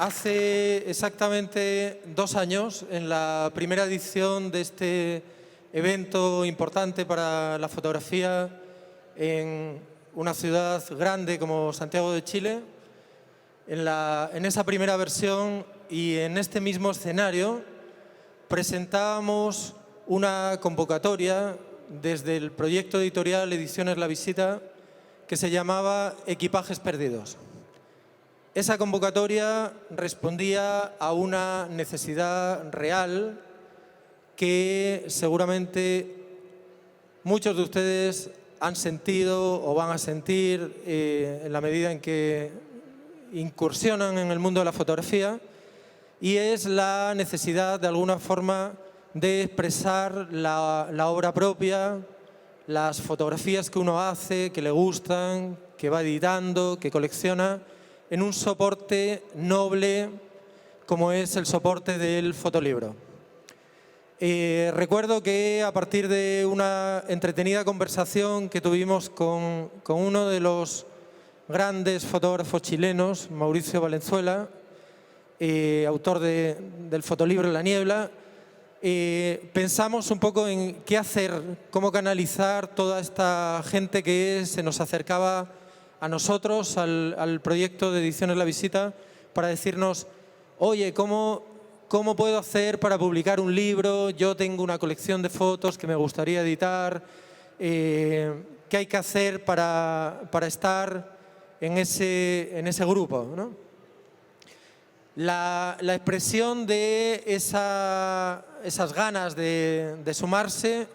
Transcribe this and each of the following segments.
Hace exactamente 2 años, en la primera edición de este evento importante para la fotografía en una ciudad grande como Santiago de Chile, en esa primera versión y en este mismo escenario presentábamos una convocatoria desde el proyecto editorial Ediciones La Visita que se llamaba Equipajes Perdidos. Esa convocatoria respondía a una necesidad real que seguramente muchos de ustedes han sentido o van a sentir en la medida en que incursionan en el mundo de la fotografía, y es la necesidad de alguna forma de expresar la obra propia, las fotografías que uno hace, que le gustan, que va editando, que colecciona, en un soporte noble como es el soporte del fotolibro. Recuerdo que a partir de una entretenida conversación que tuvimos con uno de los grandes fotógrafos chilenos, Mauricio Valenzuela, autor del fotolibro La Niebla, pensamos un poco en qué hacer, cómo canalizar toda esta gente que se nos acercaba a nosotros, al proyecto de Ediciones La Visita, para decirnos, oye, ¿cómo puedo hacer para publicar un libro? Yo tengo una colección de fotos que me gustaría editar. ¿Qué hay que hacer para estar en ese grupo, ¿no? La expresión de esas ganas de sumarse,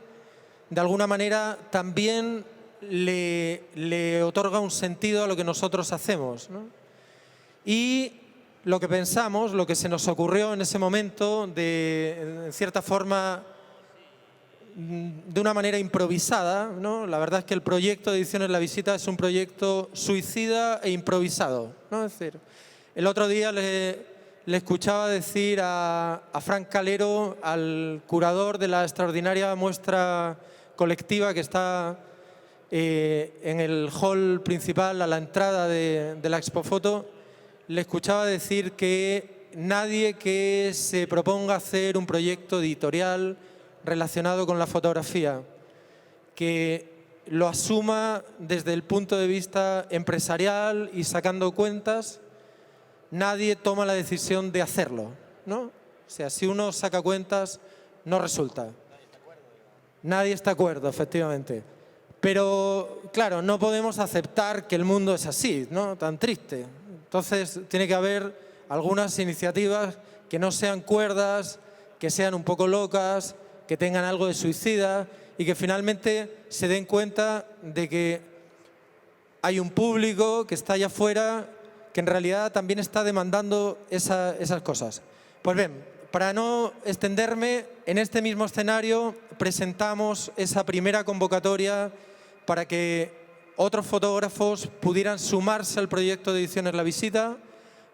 de alguna manera, también le otorga un sentido a lo que nosotros hacemos, ¿no? Y lo que pensamos, lo que se nos ocurrió en ese momento, en cierta forma, de una manera improvisada, ¿no? La verdad es que el proyecto de Ediciones La Visita es un proyecto suicida e improvisado, ¿no? Es decir, el otro día le escuchaba decir a Frank Calero, al curador de la extraordinaria muestra colectiva que está en el hall principal a la entrada de la Expofoto, le escuchaba decir que nadie que se proponga hacer un proyecto editorial relacionado con la fotografía, que lo asuma desde el punto de vista empresarial y sacando cuentas, nadie toma la decisión de hacerlo, ¿no? O sea, si uno saca cuentas, no resulta. Nadie está de acuerdo, efectivamente. Pero, claro, no podemos aceptar que el mundo es así, ¿no? Tan triste. Entonces, tiene que haber algunas iniciativas que no sean cuerdas, que sean un poco locas, que tengan algo de suicida y que finalmente se den cuenta de que hay un público que está allá afuera que en realidad también está demandando esas cosas. Pues bien, para no extenderme, en este mismo escenario presentamos esa primera convocatoria para que otros fotógrafos pudieran sumarse al proyecto de Ediciones La Visita.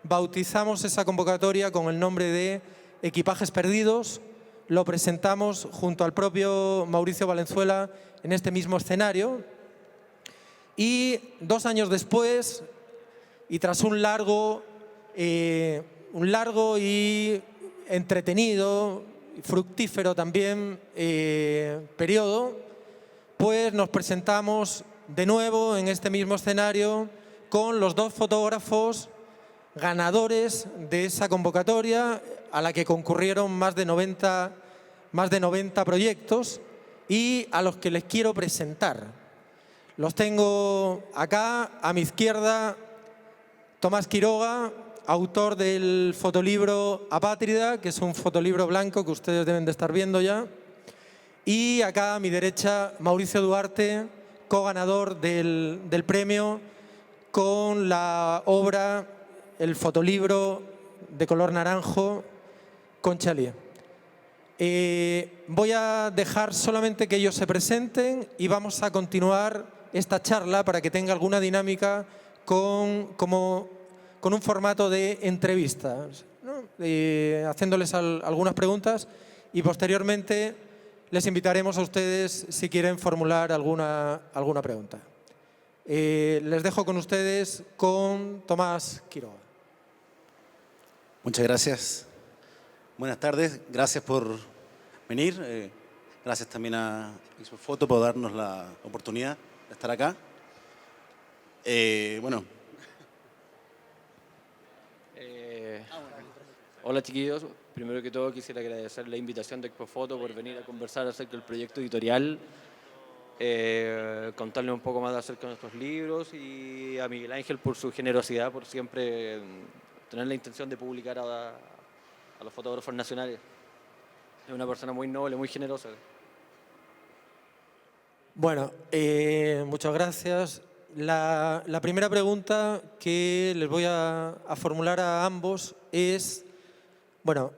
Bautizamos esa convocatoria con el nombre de Equipajes Perdidos. Lo presentamos junto al propio Mauricio Valenzuela en este mismo escenario. Y 2 años después, y tras un largo y entretenido, fructífero también periodo, pues nos presentamos de nuevo en este mismo escenario con los 2 fotógrafos ganadores de esa convocatoria a la que concurrieron más de 90 proyectos y a los que les quiero presentar. Los tengo acá, a mi izquierda, Tomás Quiroga, autor del fotolibro Apátrida, que es un fotolibro blanco que ustedes deben de estar viendo ya. Y acá a mi derecha, Mauricio Duarte, co-ganador del premio con la obra, el fotolibro de color naranjo, Concha Lía. Voy a dejar solamente que ellos se presenten y vamos a continuar esta charla para que tenga alguna dinámica con un formato de entrevista, ¿no? Haciéndoles algunas preguntas y posteriormente les invitaremos a ustedes si quieren formular alguna pregunta. Les dejo con ustedes con Tomás Quiroga. Muchas gracias. Buenas tardes, gracias por venir. Gracias también a Expofoto por darnos la oportunidad de estar acá. Bueno. Hola chiquillos, primero que todo quisiera agradecer la invitación de Expofoto por venir a conversar acerca del proyecto editorial, contarle un poco más acerca de nuestros libros y a Miguel Ángel por su generosidad, por siempre tener la intención de publicar a los fotógrafos nacionales. Es una persona muy noble, muy generosa. Bueno, muchas gracias. La primera pregunta que les voy a formular a ambos es, bueno,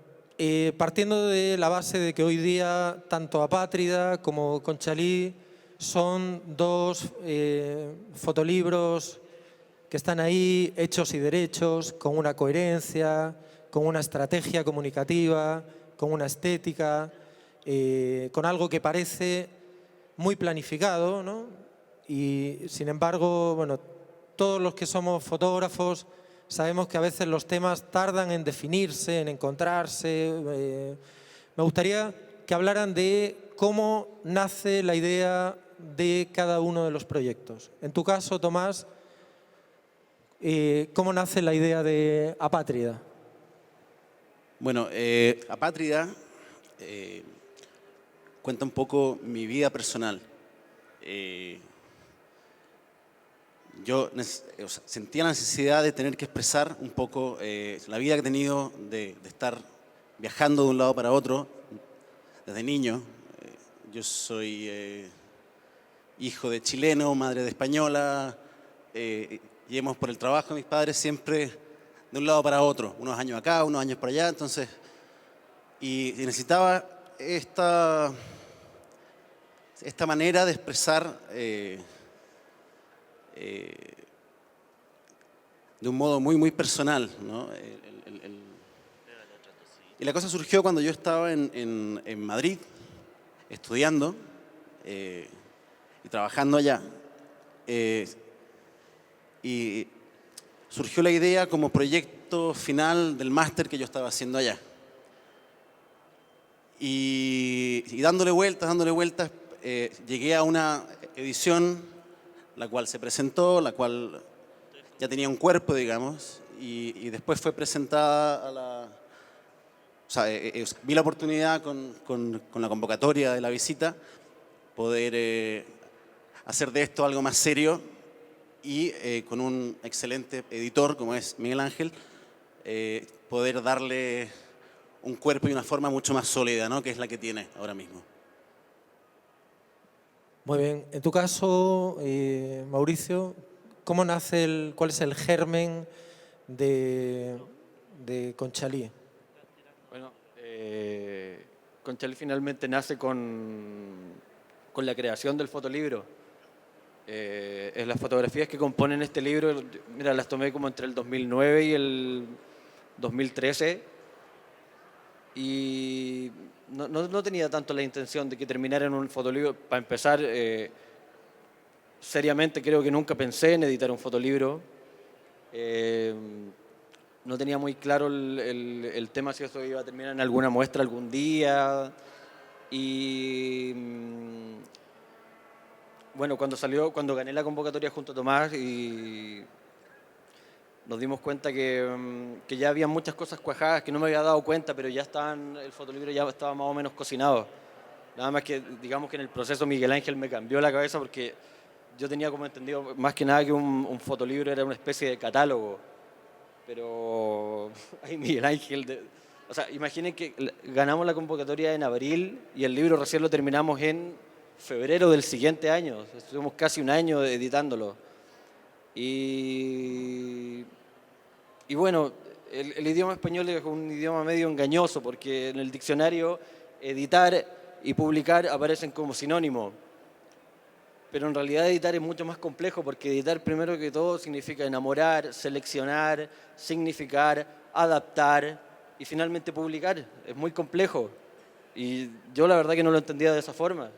partiendo de la base de que hoy día tanto Apátrida como Conchalí son dos fotolibros que están ahí hechos y derechos, con una coherencia, con una estrategia comunicativa, con una estética, con algo que parece muy planificado, ¿no? Y sin embargo, bueno, todos los que somos fotógrafos sabemos que a veces los temas tardan en definirse, en encontrarse. Me gustaría que hablaran de cómo nace la idea de cada uno de los proyectos. En tu caso, Tomás, ¿cómo nace la idea de Apátrida? Bueno, Apátrida cuenta un poco mi vida personal. Yo sentía la necesidad de tener que expresar un poco la vida que he tenido de estar viajando de un lado para otro desde niño. Yo soy hijo de chileno, madre de española, y hemos por el trabajo de mis padres siempre de un lado para otro, unos años acá, unos años por allá, entonces, y necesitaba esta manera de expresar de un modo muy personal, ¿no? Y la cosa surgió cuando yo estaba en Madrid, estudiando y trabajando allá. Y surgió la idea como proyecto final del máster que yo estaba haciendo allá. Y dándole vueltas, llegué a una edición, la cual se presentó, la cual ya tenía un cuerpo, digamos, y después fue presentada a la... O sea, vi la oportunidad con la convocatoria de la visita, poder hacer de esto algo más serio y con un excelente editor como es Miguel Ángel, poder darle un cuerpo y una forma mucho más sólida, ¿no? Que es la que tiene ahora mismo. Muy bien. En tu caso, Mauricio, ¿cómo nace cuál es el germen de Conchalí? Bueno, Conchalí finalmente nace con la creación del fotolibro. Las fotografías que componen este libro, mira, las tomé como entre el 2009 y el 2013 y no tenía tanto la intención de que terminara en un fotolibro. Para empezar, seriamente creo que nunca pensé en editar un fotolibro. No tenía muy claro el tema si eso iba a terminar en alguna muestra algún día. Y bueno, cuando gané la convocatoria junto a Tomás y nos dimos cuenta que ya había muchas cosas cuajadas que no me había dado cuenta, pero ya el fotolibro ya estaba más o menos cocinado. Nada más que, digamos que en el proceso Miguel Ángel me cambió la cabeza porque yo tenía como entendido más que nada que un fotolibro era una especie de catálogo. Pero ay, Miguel Ángel, o sea, imaginen que ganamos la convocatoria en abril y el libro recién lo terminamos en febrero del siguiente año. Estuvimos casi un año editándolo. Y bueno, el idioma español es un idioma medio engañoso porque en el diccionario editar y publicar aparecen como sinónimo. Pero en realidad editar es mucho más complejo porque editar primero que todo significa enamorar, seleccionar, significar, adaptar y finalmente publicar. Es muy complejo y yo la verdad que no lo entendía de esa forma.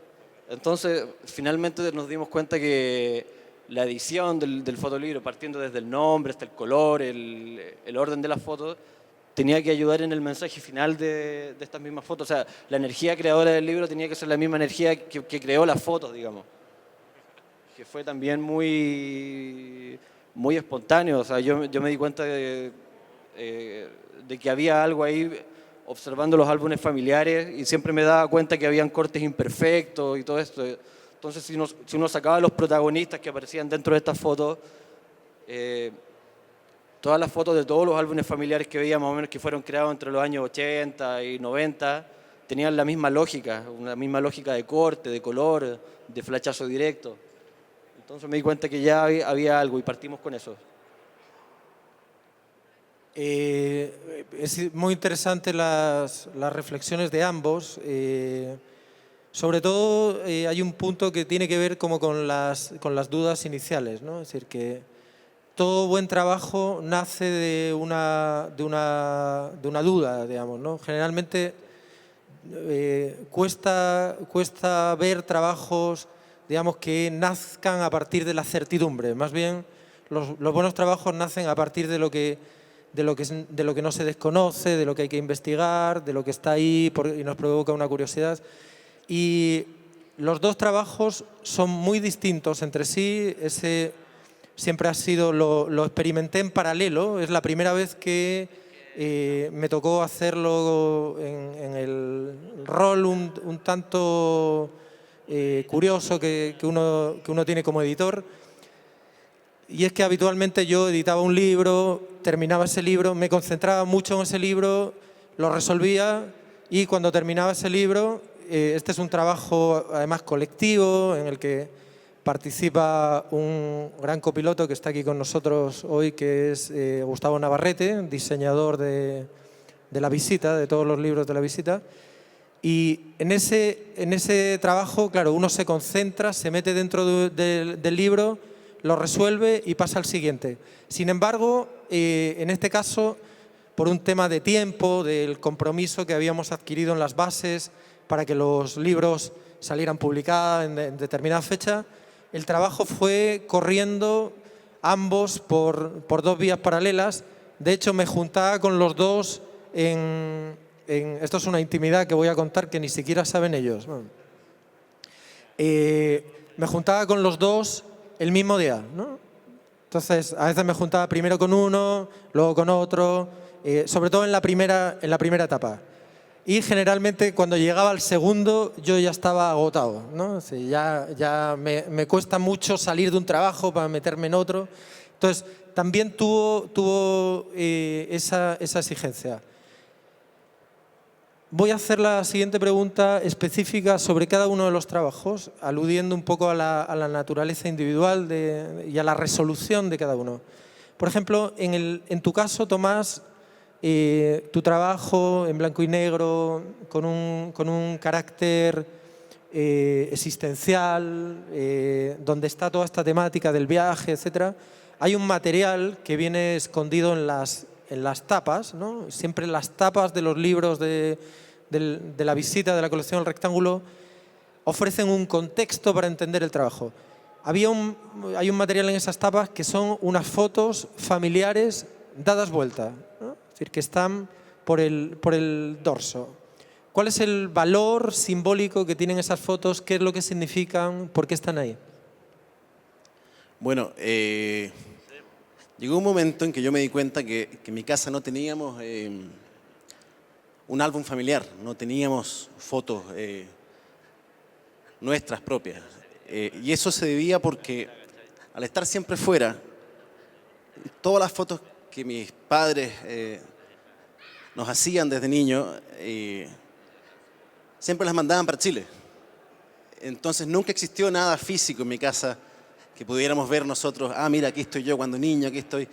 Entonces finalmente nos dimos cuenta que la edición del fotolibro, partiendo desde el nombre hasta el color, el orden de las fotos, tenía que ayudar en el mensaje final de estas mismas fotos. O sea, la energía creadora del libro tenía que ser la misma energía que creó las fotos, digamos. Que fue también muy espontáneo. O sea, yo me di cuenta de que había algo ahí observando los álbumes familiares y siempre me daba cuenta que habían cortes imperfectos y todo esto. Entonces, si uno sacaba los protagonistas que aparecían dentro de estas fotos, todas las fotos de todos los álbumes familiares que veía, más o menos que fueron creados entre los años 80 y 90, tenían la misma lógica, una misma lógica de corte, de color, de flechazo directo. Entonces me di cuenta que ya había algo y partimos con eso. Es muy interesante las reflexiones de ambos. Sobre todo hay un punto que tiene que ver como con las dudas iniciales, ¿no? Es decir, que todo buen trabajo nace de una duda, digamos, ¿no? Generalmente cuesta ver trabajos, digamos, que nazcan a partir de la certidumbre. Más bien, los buenos trabajos nacen a partir de lo que no se desconoce, de lo que hay que investigar, de lo que está ahí y nos provoca una curiosidad. Y los dos trabajos son muy distintos entre sí. Ese siempre ha sido, lo experimenté en paralelo. Es la primera vez que me tocó hacerlo en el rol un tanto curioso que uno tiene como editor. Y es que habitualmente yo editaba un libro, terminaba ese libro, me concentraba mucho en ese libro, lo resolvía y cuando terminaba ese libro, este es un trabajo además colectivo en el que participa un gran copiloto que está aquí con nosotros hoy, que es Gustavo Navarrete, diseñador de La Visita, de todos los libros de La Visita. Y en ese trabajo, claro, uno se concentra, se mete dentro del libro, lo resuelve y pasa al siguiente. Sin embargo, en este caso, por un tema de tiempo, del compromiso que habíamos adquirido en las bases para que los libros salieran publicados en determinada fecha, el trabajo fue corriendo ambos por dos vías paralelas. De hecho, me juntaba con los dos esto es una intimidad que voy a contar que ni siquiera saben ellos. Me juntaba con los dos el mismo día, ¿no? Entonces, a veces me juntaba primero con uno, luego con otro, sobre todo en la primera etapa. Y generalmente cuando llegaba al segundo yo ya estaba agotado, ¿no? Sí, ya me cuesta mucho salir de un trabajo para meterme en otro. Entonces, también tuvo esa exigencia. Voy a hacer la siguiente pregunta específica sobre cada uno de los trabajos, aludiendo un poco a la naturaleza individual y a la resolución de cada uno. Por ejemplo, en tu caso, Tomás, tu trabajo en blanco y negro, con un carácter existencial, donde está toda esta temática del viaje, etc. Hay un material que viene escondido en las tapas, ¿no? Siempre las tapas de los libros de La Visita, de la colección El Rectángulo, ofrecen un contexto para entender el trabajo. Hay un material en esas tapas que son unas fotos familiares dadas vuelta, ¿no? Es decir, que están por el dorso. ¿Cuál es el valor simbólico que tienen esas fotos? ¿Qué es lo que significan? ¿Por qué están ahí? Bueno, llegó un momento en que yo me di cuenta que en mi casa no teníamos un álbum familiar, no teníamos fotos nuestras propias. Y eso se debía porque al estar siempre fuera, todas las fotos que mis padres nos hacían desde niños, siempre las mandaban para Chile. Entonces nunca existió nada físico en mi casa que pudiéramos ver nosotros, mira, aquí estoy yo cuando niño, aquí estoy.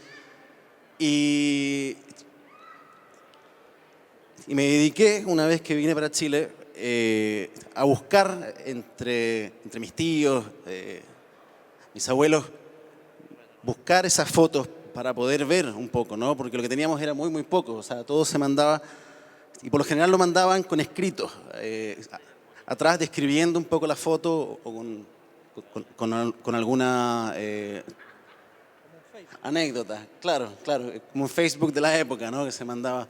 Y me dediqué, una vez que vine para Chile, a buscar entre mis tíos, mis abuelos, buscar esas fotos para poder ver un poco, ¿no? Porque lo que teníamos era muy, muy poco. O sea, todo se mandaba, y por lo general lo mandaban con escritos, atrás describiendo un poco la foto o con alguna anécdota. Claro, como un Facebook de la época, ¿no? Que se mandaba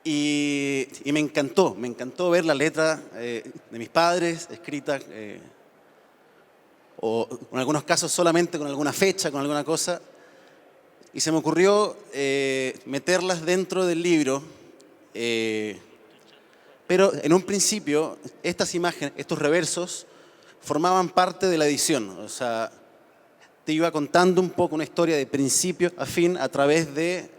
Y me encantó ver la letra de mis padres escrita, o en algunos casos solamente con alguna fecha, con alguna cosa. Y se me ocurrió meterlas dentro del libro, pero en un principio estas imágenes, estos reversos, formaban parte de la edición. O sea, te iba contando un poco una historia de principio a fin a través de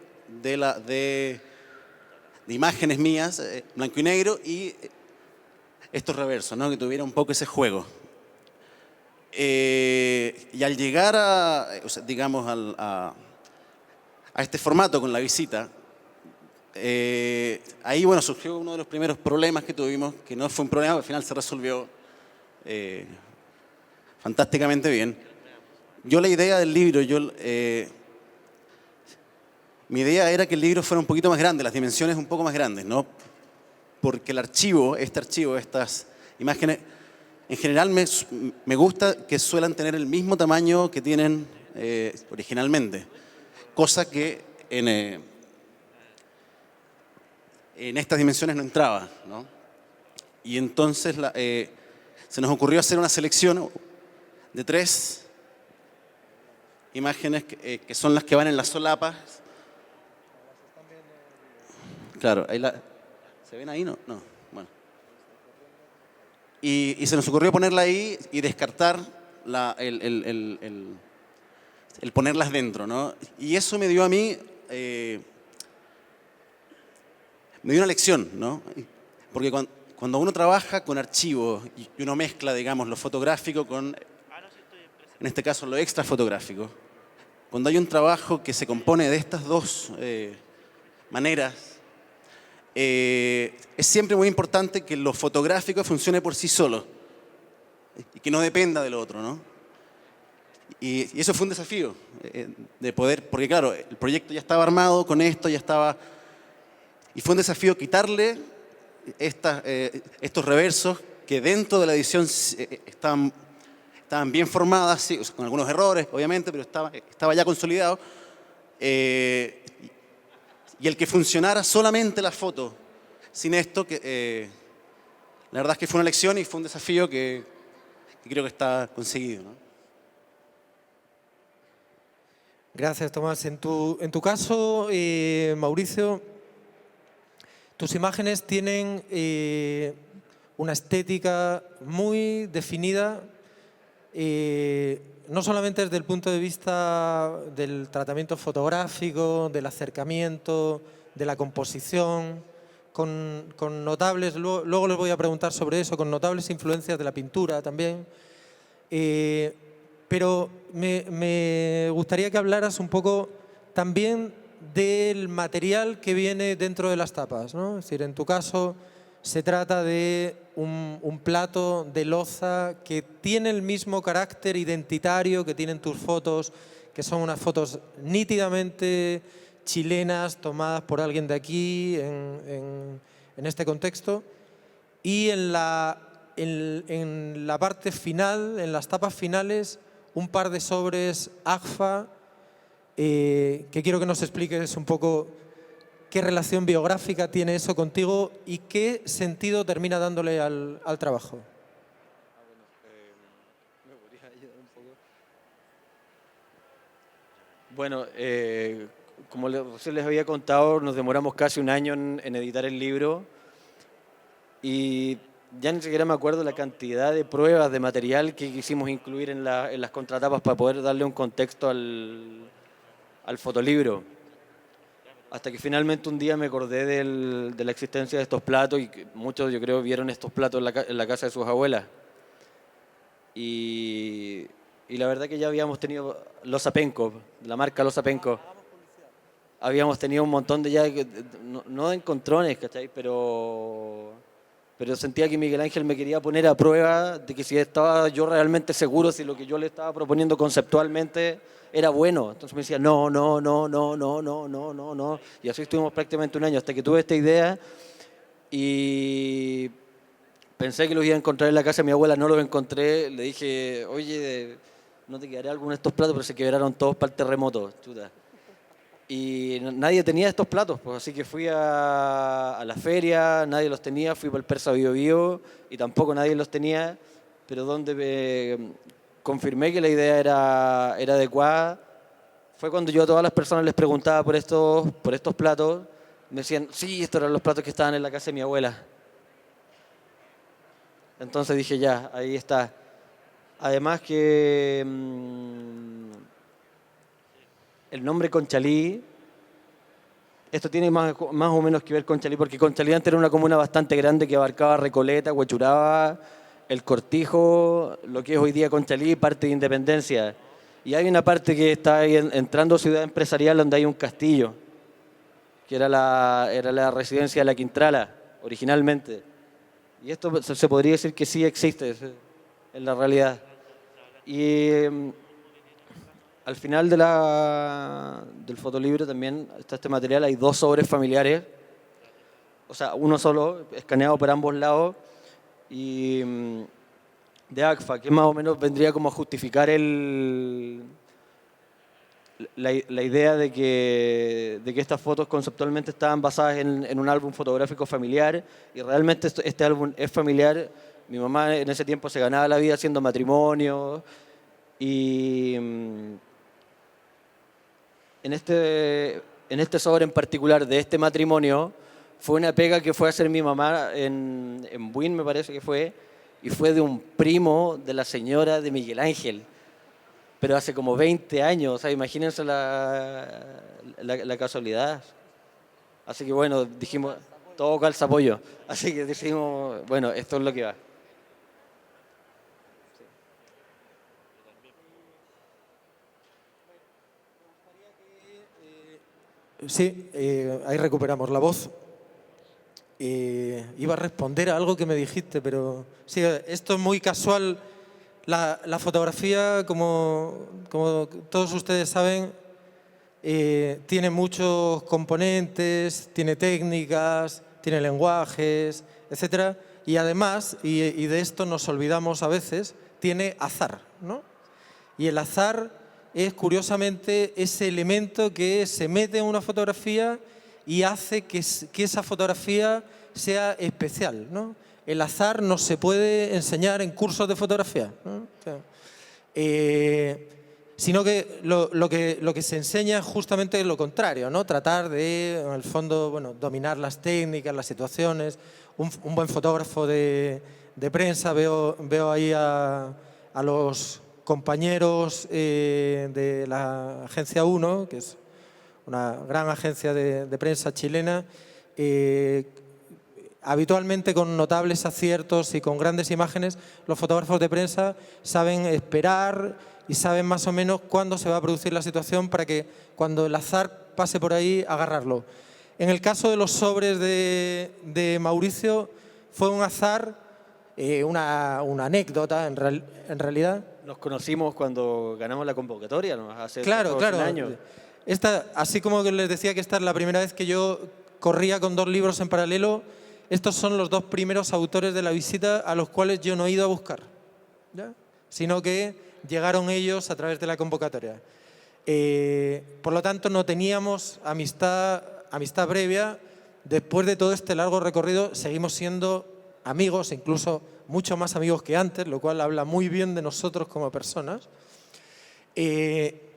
imágenes mías, blanco y negro, y estos reversos, ¿no? Que tuviera un poco ese juego. Y al llegar o sea, digamos, a este formato con la visita, ahí bueno, surgió uno de los primeros problemas que tuvimos, que no fue un problema, al final se resolvió fantásticamente bien. Yo la idea del libro, mi idea era que el libro fuera un poquito más grande, las dimensiones un poco más grandes, ¿no? Porque el archivo, estas imágenes, en general me gusta que suelan tener el mismo tamaño que tienen originalmente, cosa que en estas dimensiones no entraba, ¿no? Y entonces se nos ocurrió hacer una selección de 3 imágenes que son las que van en las solapas. Claro, ¿se ven ahí? No, bueno. Y se nos ocurrió ponerla ahí y descartar el ponerlas dentro, ¿no? Y eso me dio a mí, me dio una lección, ¿no? Porque cuando uno trabaja con archivos y uno mezcla, digamos, lo fotográfico con, en este caso, lo extra fotográfico, cuando hay un trabajo que se compone de estas dos maneras, es siempre muy importante que lo fotográfico funcione por sí solo y que no dependa del otro, ¿no? Y eso fue un desafío de poder, porque claro, el proyecto ya estaba armado, con esto ya estaba, y fue un desafío quitarle estos reversos que dentro de la edición estaban bien formadas, sí, con algunos errores, obviamente, pero estaba ya consolidado. Y el que funcionara solamente la foto, sin esto, la verdad es que fue una lección y fue un desafío que creo que está conseguido, ¿no? Gracias, Tomás. En tu caso, Mauricio, tus imágenes tienen una estética muy definida, no solamente desde el punto de vista del tratamiento fotográfico, del acercamiento, de la composición, con notables, luego les voy a preguntar sobre eso, con notables influencias de la pintura también. Pero me gustaría que hablaras un poco también del material que viene dentro de las tapas, ¿no? Es decir, en tu caso se trata de un plato de loza que tiene el mismo carácter identitario que tienen tus fotos, que son unas fotos nítidamente chilenas tomadas por alguien de aquí en este contexto. Y en la parte final, en las tapas finales, un par de sobres Agfa, que quiero que nos expliques un poco qué relación biográfica tiene eso contigo y qué sentido termina dándole al trabajo. ¿Me podrías ayudar un poco? Bueno, como recién les había contado, nos demoramos casi un año en editar el libro y ya ni siquiera me acuerdo la cantidad de pruebas de material que quisimos incluir en las contratapas para poder darle un contexto al fotolibro. Hasta que finalmente un día me acordé de la existencia de estos platos y que muchos, yo creo, vieron estos platos en la casa de sus abuelas. Y la verdad que ya habíamos tenido Loza Penco, la marca Loza Penco. Habíamos tenido un montón de ya, no de encontrones, ¿cachai? Pero sentía que Miguel Ángel me quería poner a prueba de que si estaba yo realmente seguro, si lo que yo le estaba proponiendo conceptualmente era bueno. Entonces me decía, no. Y así estuvimos prácticamente un año, hasta que tuve esta idea y pensé que los iba a encontrar en la casa de mi abuela, no los encontré. Le dije, oye, ¿no te quedaré alguno de estos platos? Pero se quebraron todos para el terremoto. Chuta. Y nadie tenía estos platos, pues, así que fui a la feria, nadie los tenía, fui por el Persa Bio Bio y tampoco nadie los tenía, pero donde confirmé que la idea era adecuada fue cuando yo a todas las personas les preguntaba por estos platos, me decían, sí, estos eran los platos que estaban en la casa de mi abuela. Entonces dije, ya, ahí está. Además que el nombre Conchalí, esto tiene más o menos que ver con Conchalí, porque Conchalí antes era una comuna bastante grande que abarcaba Recoleta, Huechuraba, El Cortijo, lo que es hoy día Conchalí, parte de Independencia. Y hay una parte que está ahí entrando a Ciudad Empresarial donde hay un castillo, que era la residencia de la Quintrala, originalmente. Y esto se podría decir que sí existe en la realidad. Y al final del fotolibro también está este material, hay 2 sobres familiares, o sea, uno solo, escaneado por ambos lados, y de ACFA, que más o menos vendría como a justificar la idea de que estas fotos conceptualmente estaban basadas en un álbum fotográfico familiar, y realmente este álbum es familiar. Mi mamá en ese tiempo se ganaba la vida haciendo matrimonio, y en este sobre en particular de este matrimonio fue una pega que fue a hacer mi mamá en Buin, me parece que fue, y fue de un primo de la señora de Miguel Ángel, pero hace como 20 años, o sea, imagínense la casualidad. Así que bueno, dijimos, todo calza pollo, así que dijimos, bueno, esto es lo que va. Sí, ahí recuperamos la voz. Iba a responder a algo que me dijiste, pero sí, esto es muy casual. La fotografía, como todos ustedes saben, tiene muchos componentes, tiene técnicas, tiene lenguajes, etcétera, y además, y de esto nos olvidamos a veces, tiene azar, ¿no? Y el azar es curiosamente ese elemento que se mete en una fotografía y hace que esa fotografía sea especial, ¿no? El azar no se puede enseñar en cursos de fotografía, ¿no? O sea, sino que lo que se enseña es justamente lo contrario, ¿no? Tratar de, en el fondo, bueno, dominar las técnicas, las situaciones. Un buen fotógrafo de prensa, veo ahí a los compañeros de la Agencia 1, que es una gran agencia de prensa chilena, habitualmente con notables aciertos y con grandes imágenes. Los fotógrafos de prensa saben esperar y saben más o menos cuándo se va a producir la situación para que cuando el azar pase por ahí, agarrarlo. En el caso de los sobres de Mauricio, fue un azar, una anécdota en realidad. Nos conocimos cuando ganamos la convocatoria, ¿no? Hace Claro. un año. Así como que les decía que esta es la primera vez que yo corría con 2 libros en paralelo, estos son los 2 primeros autores de la visita a los cuales yo no he ido a buscar, ¿ya? Sino que llegaron ellos a través de la convocatoria. Por lo tanto, no teníamos amistad previa. Después de todo este largo recorrido, seguimos siendo amigos, incluso mucho más amigos que antes, lo cual habla muy bien de nosotros como personas.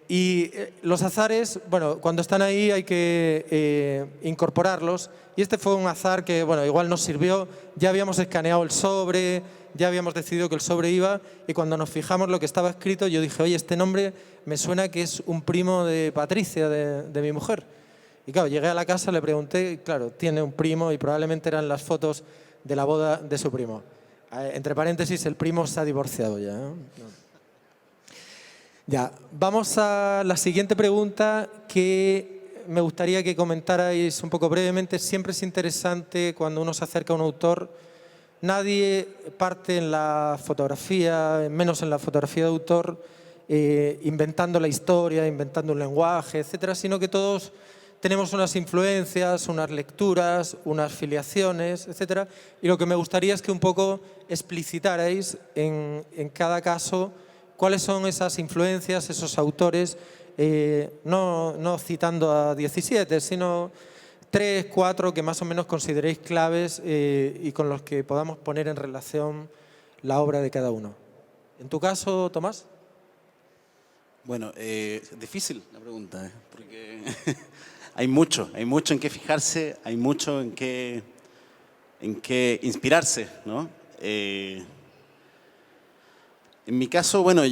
Y los azares, bueno, cuando están ahí hay que incorporarlos. Y este fue un azar que, bueno, igual nos sirvió. Ya habíamos escaneado el sobre, ya habíamos decidido que el sobre iba. Y cuando nos fijamos lo que estaba escrito, yo dije, oye, este nombre me suena que es un primo de Patricia, de mi mujer. Y claro, llegué a la casa, le pregunté, y claro, tiene un primo y probablemente eran las fotos de la boda de su primo. Entre paréntesis, el primo se ha divorciado ya, ¿no? Ya, vamos a la siguiente pregunta que me gustaría que comentarais un poco brevemente. Siempre es interesante cuando uno se acerca a un autor. Nadie parte en la fotografía, menos en la fotografía de autor, inventando la historia, inventando un lenguaje, etcétera, sino que todos tenemos unas influencias, unas lecturas, unas filiaciones, etcétera. Y lo que me gustaría es que un poco explicitarais en cada caso cuáles son esas influencias, esos autores, no citando a 17, sino 3, 4 que más o menos consideréis claves y con los que podamos poner en relación la obra de cada uno. En tu caso, Tomás. Bueno, es difícil la pregunta, porque hay mucho en qué fijarse, hay mucho en qué inspirarse, ¿no? En mi caso, bueno, a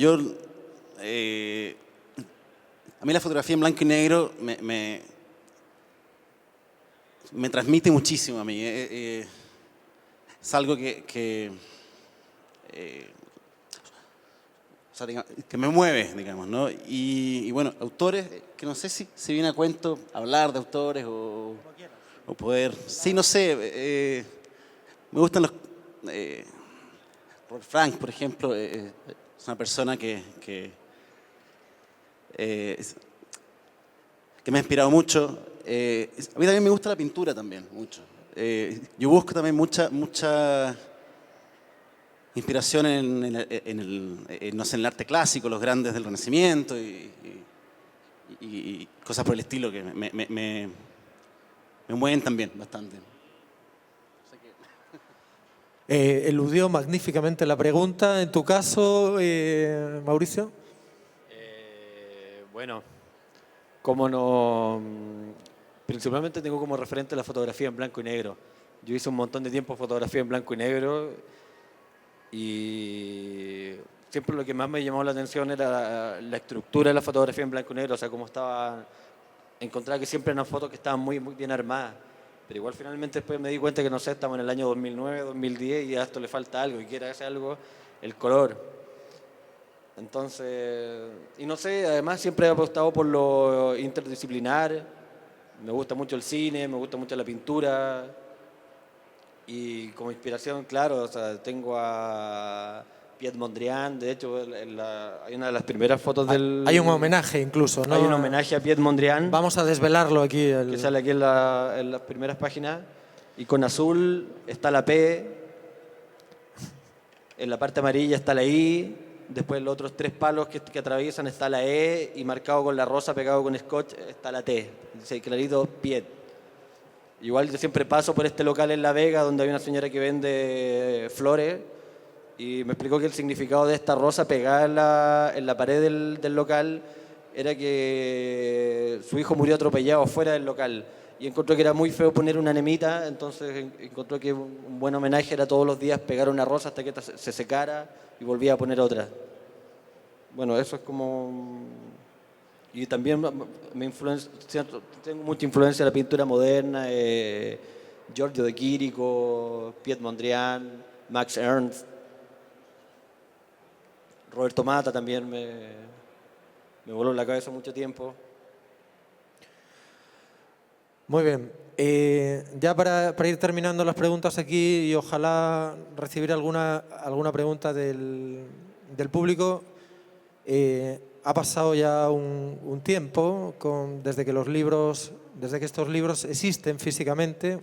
mí la fotografía en blanco y negro me transmite muchísimo a mí. Es algo que me mueve, digamos, ¿no? Y bueno, autores, que no sé si viene a cuento hablar de autores o poder... Sí, no sé, me gustan los... Robert Frank, por ejemplo, es una persona que me ha inspirado mucho. A mí también me gusta la pintura también, mucho. Yo busco también mucha inspiración en el arte clásico, los grandes del Renacimiento y cosas por el estilo que me mueven también bastante. Eludió magníficamente la pregunta. En tu caso, Mauricio. Bueno, como no... Principalmente tengo como referente la fotografía en blanco y negro. Yo hice un montón de tiempo fotografía en blanco y negro y siempre lo que más me llamó la atención era la estructura de la fotografía en blanco y negro, o sea, cómo estaba... Encontraba que siempre eran fotos que estaban muy bien armadas, pero igual finalmente después me di cuenta que, no sé, estamos en el año 2009, 2010 y a esto le falta algo y quiere hacer algo, el color. Entonces, y no sé, además siempre he apostado por lo interdisciplinar. Me gusta mucho el cine, me gusta mucho la pintura y como inspiración, claro, o sea, tengo a Piet Mondrian. De hecho, hay una de las primeras fotos del... Hay un homenaje incluso, ¿no? Hay un homenaje a Piet Mondrian. Vamos a desvelarlo aquí. Que sale aquí en las primeras páginas. Y con azul está la P, en la parte amarilla está la I, después los otros 3 palos que atraviesan está la E y marcado con la rosa, pegado con scotch, está la T. Dice clarito Piet. Igual yo siempre paso por este local en La Vega donde hay una señora que vende flores y me explicó que el significado de esta rosa pegada en la pared del local era que su hijo murió atropellado fuera del local y encontró que era muy feo poner una nemita, entonces encontró que un buen homenaje era todos los días pegar una rosa hasta que se secara y volvía a poner otra. Bueno, eso es como... Y también tengo mucha influencia de la pintura moderna, Giorgio de Chirico, Piet Mondrian, Max Ernst, Roberto Mata también me voló en la cabeza mucho tiempo. Muy bien. Ya para ir terminando las preguntas aquí y ojalá recibir alguna pregunta del público. Ha pasado ya un tiempo desde que estos libros existen físicamente.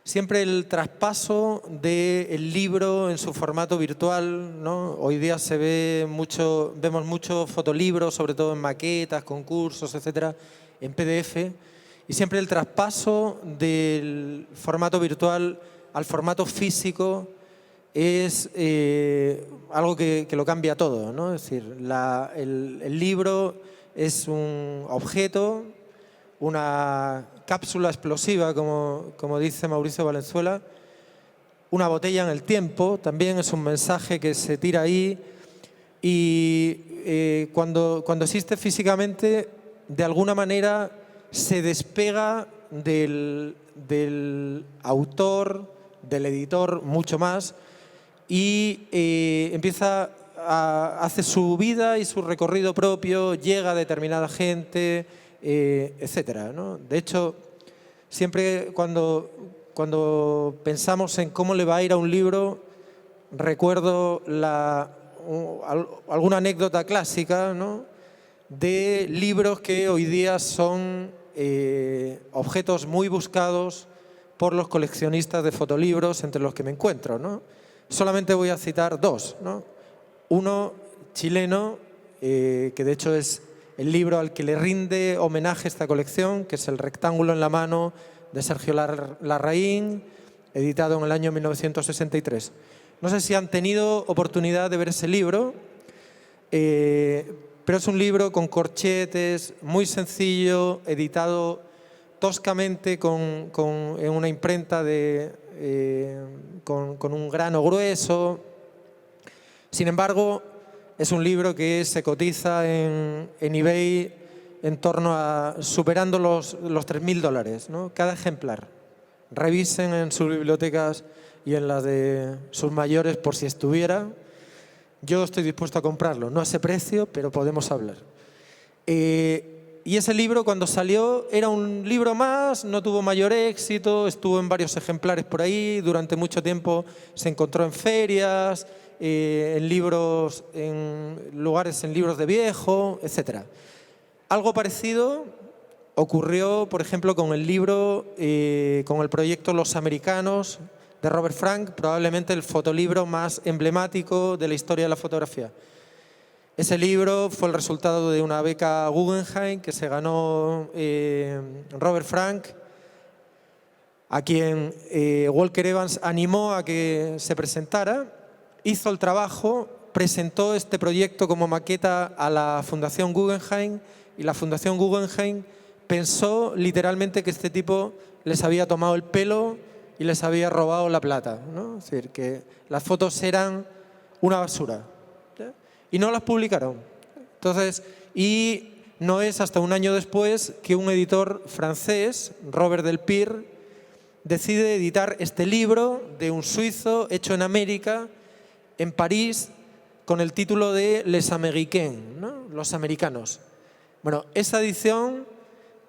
Siempre el traspaso del libro en su formato virtual, ¿no? Hoy día vemos muchos fotolibros, sobre todo en maquetas, concursos, etcétera, en PDF. Y siempre el traspaso del formato virtual al formato físico es algo que lo cambia todo, ¿no? Es decir, el libro es un objeto, una cápsula explosiva, como dice Mauricio Valenzuela, una botella en el tiempo, también es un mensaje que se tira ahí y cuando existe físicamente, de alguna manera se despega del autor, del editor mucho más y hace su vida y su recorrido propio, llega a determinada gente, etcétera, ¿no? De hecho, siempre cuando pensamos en cómo le va a ir a un libro, recuerdo alguna anécdota clásica, ¿no? De libros que hoy día son objetos muy buscados por los coleccionistas de fotolibros, entre los que me encuentro, ¿no? Solamente voy a citar 2, ¿no? Uno chileno, que de hecho es el libro al que le rinde homenaje esta colección, que es El rectángulo en la mano, de Sergio Larraín, editado en el año 1963. No sé si han tenido oportunidad de ver ese libro, pero es un libro con corchetes, muy sencillo, editado toscamente en una imprenta con un grano grueso. Sin embargo, es un libro que se cotiza en eBay en torno a superando los $3.000, ¿no? Cada ejemplar. Revisen en sus bibliotecas y en las de sus mayores por si estuviera. Yo estoy dispuesto a comprarlo, no a ese precio, pero podemos hablar. Y ese libro, cuando salió, era un libro más, no tuvo mayor éxito, estuvo en varios ejemplares por ahí, durante mucho tiempo se encontró en ferias, en libros, en lugares, en libros de viejo, etc. Algo parecido ocurrió, por ejemplo, con el libro, con el proyecto Los Americanos, de Robert Frank, probablemente el fotolibro más emblemático de la historia de la fotografía. Ese libro fue el resultado de una beca Guggenheim que se ganó Robert Frank, a quien Walker Evans animó a que se presentara, hizo el trabajo, presentó este proyecto como maqueta a la Fundación Guggenheim y la Fundación Guggenheim pensó literalmente que este tipo les había tomado el pelo y les había robado la plata, ¿no? Es decir, que las fotos eran una basura, ¿ya? Y no las publicaron. Entonces, y no es hasta un año después que un editor francés, Robert Delpire, decide editar este libro de un suizo hecho en América, en París, con el título de Les Américains, ¿no? Los americanos. Bueno, esa edición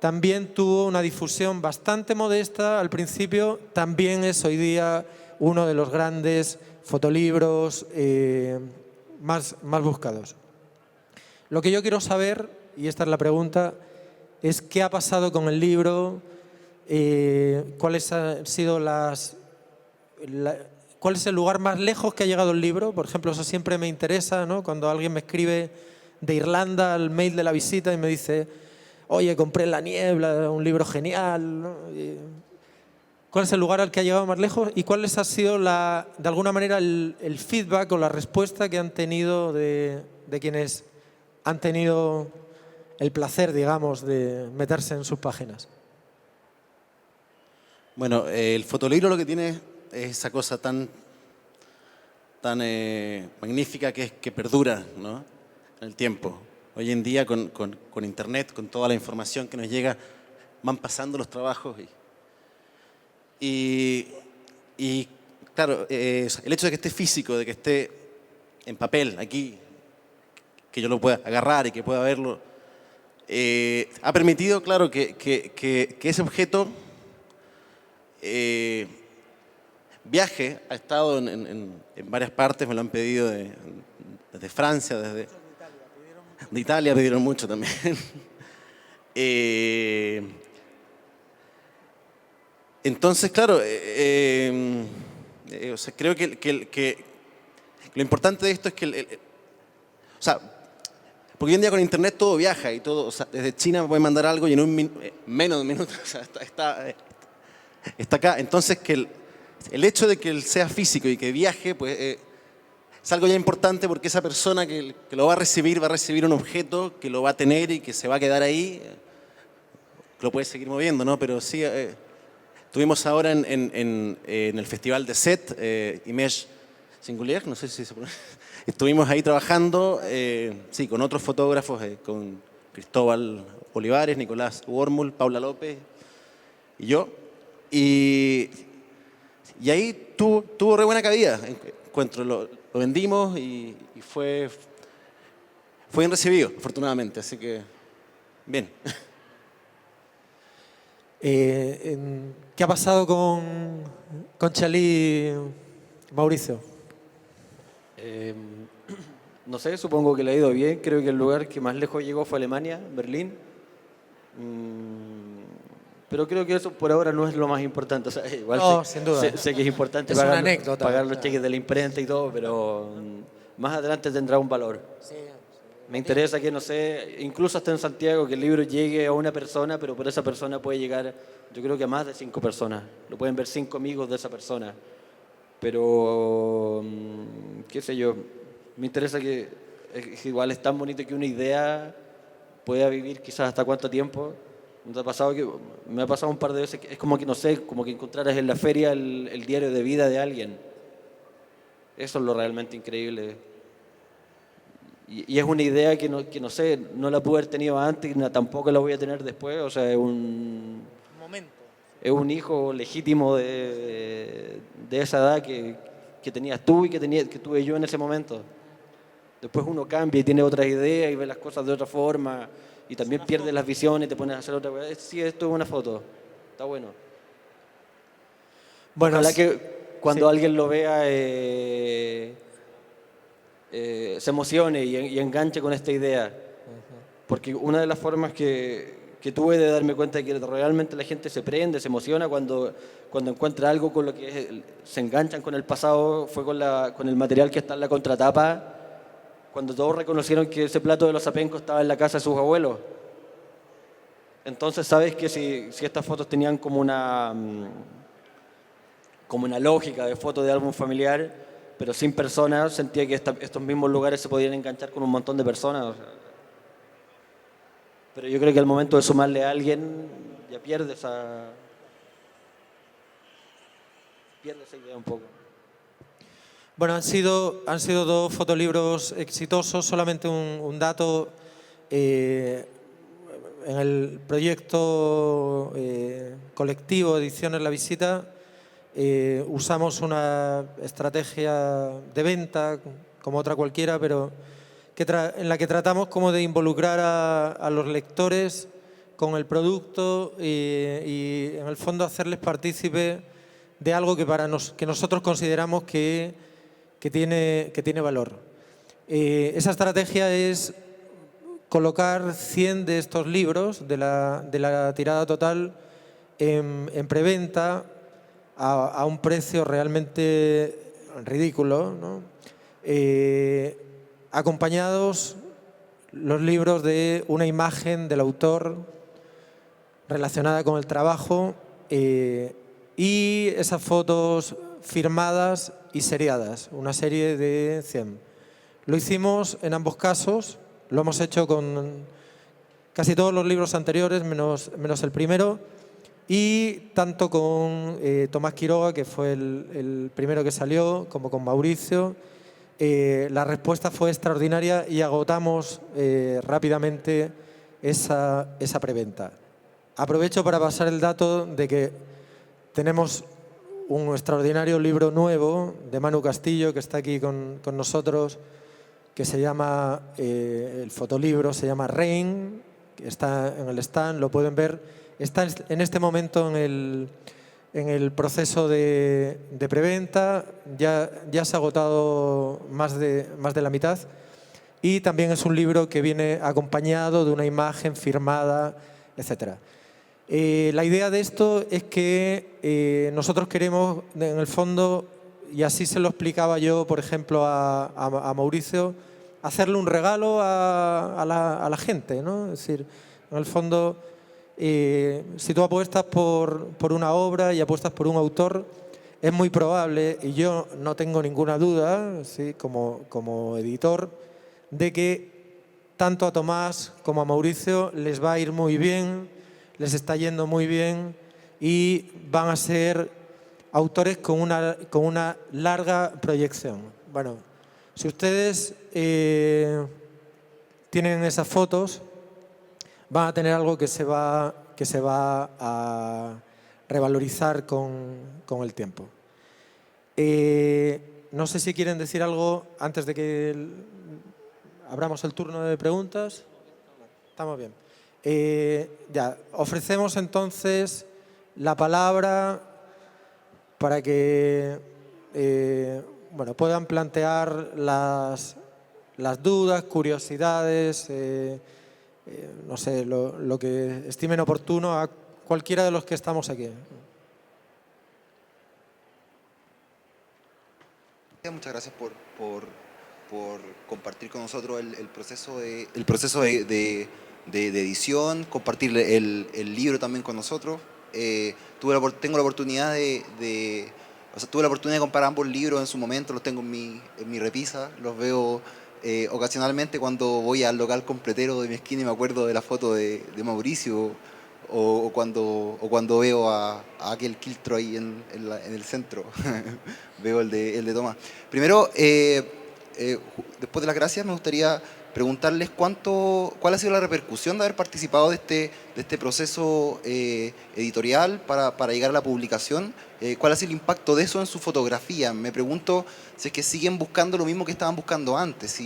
también tuvo una difusión bastante modesta al principio, también es hoy día uno de los grandes fotolibros más buscados. Lo que yo quiero saber, y esta es la pregunta, es qué ha pasado con el libro, cuáles han sido cuál es el lugar más lejos que ha llegado el libro. Por ejemplo, eso siempre me interesa, ¿no? Cuando alguien me escribe de Irlanda al mail de la visita y me dice: oye, compré en La Niebla, un libro genial, ¿no? ¿Cuál es el lugar al que ha llegado más lejos? ¿Y cuál ha sido, de alguna manera, el feedback o la respuesta que han tenido de quienes han tenido el placer, digamos, de meterse en sus páginas? Bueno, el fotolibro lo que tiene es esa cosa tan magnífica que perdura, ¿no? En el tiempo. Hoy en día con Internet, con toda la información que nos llega, van pasando los trabajos y claro, el hecho de que esté físico, de que esté en papel aquí, que yo lo pueda agarrar y que pueda verlo, ha permitido, claro, que ese objeto viaje. Ha estado en varias partes, me lo han pedido desde Francia, de Italia pidieron mucho también. Entonces, claro, o sea, creo que lo importante de esto es que, o sea, porque hoy en día con Internet todo viaja y todo, o sea, desde China me pueden mandar algo y en menos de un minuto, o sea, está acá. Entonces, que el hecho de que él sea físico y que viaje, pues es algo ya importante, porque esa persona que lo va a recibir un objeto que lo va a tener y que se va a quedar ahí, que lo puede seguir moviendo, ¿no? Pero sí, tuvimos ahora en el festival de SET, Image Singulier, no sé si se pronuncia. Estuvimos ahí trabajando, sí, con otros fotógrafos, con Cristóbal Olivares, Nicolás Wormul, Paula López y yo. Y ahí tuvo re buena cabida. Encuentro, lo vendimos y fue bien recibido, afortunadamente. Así que, bien. ¿Qué ha pasado con Chalí, Mauricio? No sé, supongo que le ha ido bien. Creo que el lugar que más lejos llegó fue Alemania, Berlín. Pero creo que eso por ahora no es lo más importante. O sea, igual No, sin duda. sé que es importante Es una anécdota. pagar los cheques de la imprenta y todo, pero más adelante tendrá un valor. Me interesa que, no sé, incluso hasta en Santiago, que el libro llegue a una persona, pero por esa persona puede llegar, yo creo que a más de 5 personas. Lo pueden ver 5 amigos de esa persona. Pero, qué sé yo, me interesa que igual es tan bonito que una idea pueda vivir quizás hasta cuánto tiempo. ¿No te ha pasado que me ha pasado un par de veces que es como que, no sé, como que encontraras en la feria el diario de vida de alguien? Eso es lo realmente increíble. Y es una idea que no sé, no la pude haber tenido antes y tampoco la voy a tener después. O sea, es un hijo legítimo de esa edad que tenías tú y que tuve yo en ese momento. Después uno cambia y tiene otras ideas y ve las cosas de otra forma y también pierde las visiones y te pones a hacer otra cosa. Sí, esto es una foto. Está bueno. Bueno, ojalá que cuando sí. alguien lo vea se emocione y enganche con esta idea. Porque una de las formas que tuve de darme cuenta de que realmente la gente se prende, se emociona cuando encuentra algo con lo que se enganchan con el pasado, fue con el material que está en la contratapa, cuando todos reconocieron que ese plato de los apencos estaba en la casa de sus abuelos. Entonces sabes que si estas fotos tenían como una lógica de foto de álbum familiar, pero sin personas, sentía que estos mismos lugares se podían enganchar con un montón de personas. O sea. Pero yo creo que al momento de sumarle a alguien, ya pierde esa idea un poco. Bueno, han sido 2 fotolibros exitosos. Solamente un dato. En el proyecto colectivo Ediciones La Visita usamos una estrategia de venta como otra cualquiera, pero en la que tratamos como de involucrar a los lectores con el producto y en el fondo hacerles partícipe de algo que nosotros consideramos que tiene valor. Esa estrategia es colocar 100 de estos libros de la tirada total en preventa a un precio realmente ridículo, ¿no? Acompañados los libros de una imagen del autor relacionada con el trabajo y esas fotos firmadas y seriadas, una serie de 100. Lo hicimos en ambos casos, lo hemos hecho con casi todos los libros anteriores, menos el primero, y tanto con Tomás Quiroga, que fue el primero que salió, como con Mauricio. La respuesta fue extraordinaria y agotamos rápidamente esa preventa. Aprovecho para pasar el dato de que tenemos un extraordinario libro nuevo de Manu Castillo, que está aquí con nosotros, que se llama, el fotolibro se llama Rain, que está en el stand, lo pueden ver. Está en este momento en el proceso de preventa, ya se ha agotado más de la mitad, y también es un libro que viene acompañado de una imagen firmada, etc. La idea de esto es que nosotros queremos, en el fondo, y así se lo explicaba yo, por ejemplo, a Mauricio, hacerle un regalo a la gente, ¿no? Es decir, en el fondo, si tú apuestas por una obra y apuestas por un autor, es muy probable, y yo no tengo ninguna duda, ¿sí?, como editor, de que tanto a Tomás como a Mauricio les va a ir muy bien, les está yendo muy bien y van a ser autores con una larga proyección. Bueno, si ustedes tienen esas fotos, van a tener algo que se va a revalorizar con el tiempo. No sé si quieren decir algo antes de que abramos el turno de preguntas. Estamos bien. Ya, ofrecemos entonces la palabra para que puedan plantear las dudas, curiosidades, no sé, lo que estimen oportuno a cualquiera de los que estamos aquí. Muchas gracias por por compartir con nosotros el proceso de edición, compartir el libro también con nosotros. Tengo la oportunidad tuve la oportunidad de comprar ambos libros en su momento, los tengo en mi repisa, los veo ocasionalmente cuando voy al local completero de mi esquina y me acuerdo de la foto de Mauricio, o cuando veo a aquel Quiltro ahí en el centro, veo el de Tomás. Primero, después de las gracias, me gustaría preguntarles cuál ha sido la repercusión de haber participado de este proceso editorial para llegar a la publicación. ¿Cuál ha sido el impacto de eso en su fotografía? Me pregunto si es que siguen buscando lo mismo que estaban buscando antes.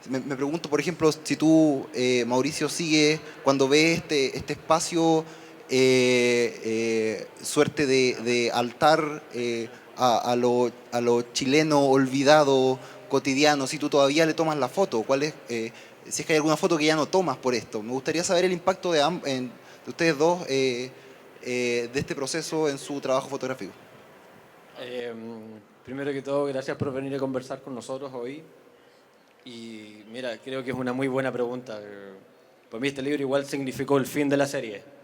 Me pregunto, por ejemplo, si tú, Mauricio, sigues cuando ves este espacio suerte de altar a lo chileno olvidado cotidiano, si tú todavía le tomas la foto, si es que hay alguna foto que ya no tomas por esto. Me gustaría saber el impacto de ustedes dos de este proceso en su trabajo fotográfico. Primero que todo, gracias por venir a conversar con nosotros hoy. Y mira, creo que es una muy buena pregunta. Para mí este libro igual significó el fin de la serie.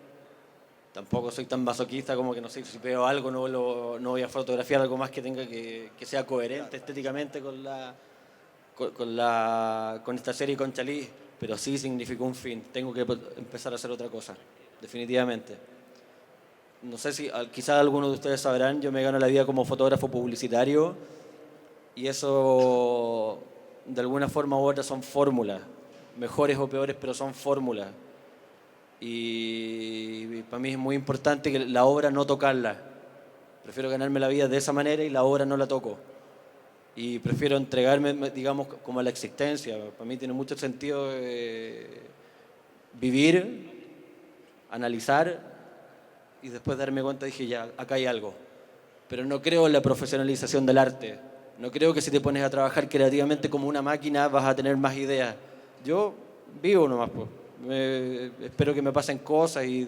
Tampoco soy tan masoquista como que no sé, si veo algo no voy a fotografiar algo más que tenga que sea coherente estéticamente con esta serie y con Chalí, pero sí significó un fin. Tengo que empezar a hacer otra cosa, definitivamente. No sé si quizás algunos de ustedes sabrán, yo me gano la vida como fotógrafo publicitario y eso de alguna forma u otra son fórmulas, mejores o peores, pero son fórmulas. Y para mí es muy importante que la obra no tocarla. Prefiero ganarme la vida de esa manera y la obra no la toco. Y prefiero entregarme, digamos, como a la existencia. Para mí tiene mucho sentido vivir, analizar y después darme cuenta, dije, ya, acá hay algo. Pero no creo en la profesionalización del arte. No creo que si te pones a trabajar creativamente como una máquina vas a tener más ideas. Yo vivo nomás, pues. Espero que me pasen cosas y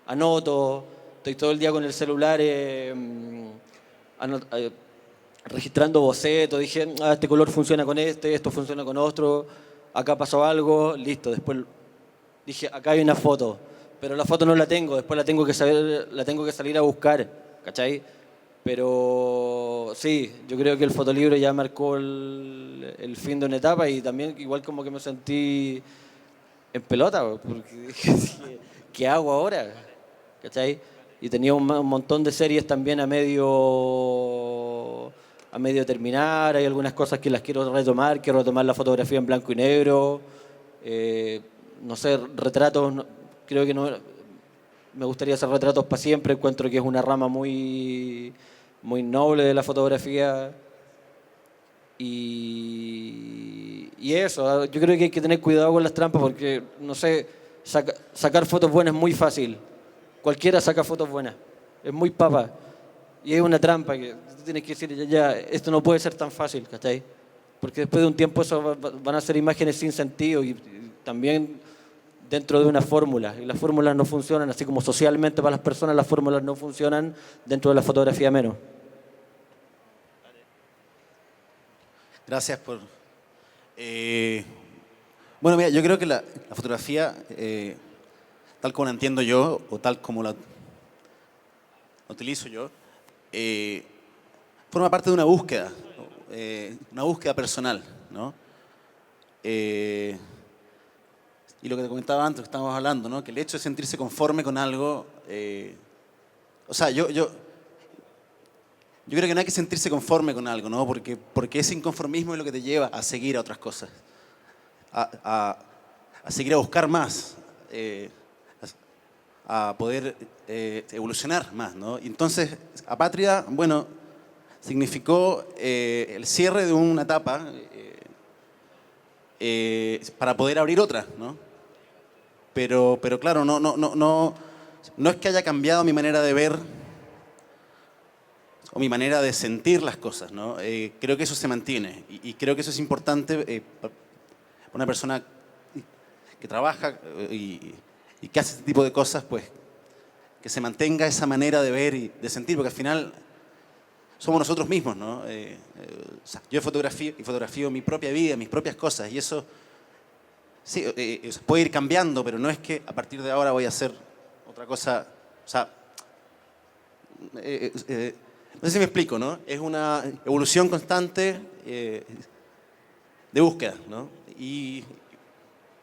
anoto, estoy todo el día con el celular registrando bocetos, dije, este color funciona con esto funciona con otro, acá pasó algo, listo, después dije, acá hay una foto, pero la foto no la tengo, después la tengo que salir a buscar, ¿cachai? Pero sí, yo creo que el fotolibro ya marcó el fin de una etapa y también igual como que me sentí en pelota, porque dije, ¿qué hago ahora? ¿Cachai? Y tenía un montón de series también a medio terminar, hay algunas cosas que las quiero retomar la fotografía en blanco y negro, no sé, retratos, creo que no, me gustaría hacer retratos para siempre, encuentro que es una rama muy, muy noble de la fotografía. Y eso, yo creo que hay que tener cuidado con las trampas porque, no sé, sacar fotos buenas es muy fácil. Cualquiera saca fotos buenas, es muy papa. Y es una trampa que tú tienes que decir, ya, esto no puede ser tan fácil, ¿cachai? Porque después de un tiempo eso van a ser imágenes sin sentido y también dentro de una fórmula. Y las fórmulas no funcionan, así como socialmente para las personas las fórmulas no funcionan, dentro de la fotografía menos. Gracias por... bueno, mira, yo creo que la fotografía, tal como la entiendo yo, o tal como la utilizo yo, forma parte de una búsqueda personal, ¿no? Y lo que te comentaba antes, que estábamos hablando, ¿no? Que el hecho de sentirse conforme con algo, o sea, yo creo que no hay que sentirse conforme con algo, ¿no? Porque ese inconformismo es lo que te lleva a seguir a otras cosas, a seguir a buscar más, a poder evolucionar más, ¿no? Y entonces, Apátrida, bueno, significó el cierre de una etapa para poder abrir otra, ¿no? Pero claro, no es que haya cambiado mi manera de ver o mi manera de sentir las cosas, ¿no? Creo que eso se mantiene y creo que eso es importante para una persona que trabaja y que hace este tipo de cosas, pues, que se mantenga esa manera de ver y de sentir, porque al final somos nosotros mismos, ¿no? O sea, yo fotografío mi propia vida, mis propias cosas, y eso sí, puede ir cambiando, pero no es que a partir de ahora voy a hacer otra cosa. O sea, no sé si me explico, ¿no? Es una evolución constante de búsqueda, ¿no? Y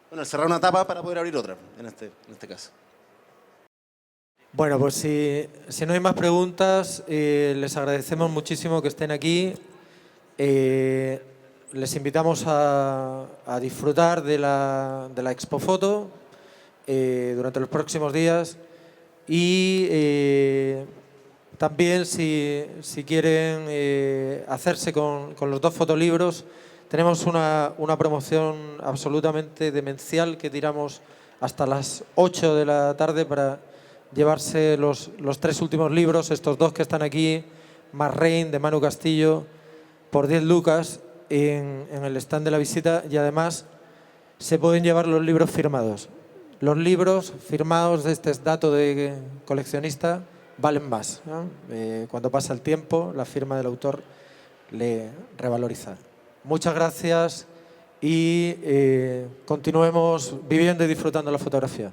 bueno, cerrar una etapa para poder abrir otra, en este caso. Bueno, pues si no hay más preguntas, les agradecemos muchísimo que estén aquí. Les invitamos a disfrutar de la Expo Foto durante los próximos días y también si quieren hacerse con los 2 fotolibros, tenemos una promoción absolutamente demencial que tiramos hasta las 8 de la tarde para llevarse los 3 últimos libros, estos 2 que están aquí, más Rain de Manu Castillo, por 10 lucas en el stand de la visita, y además se pueden llevar los libros firmados. Los libros firmados de este dato de coleccionista valen más, ¿no? Cuando pasa el tiempo, la firma del autor le revaloriza. Muchas gracias y continuemos viviendo y disfrutando la fotografía.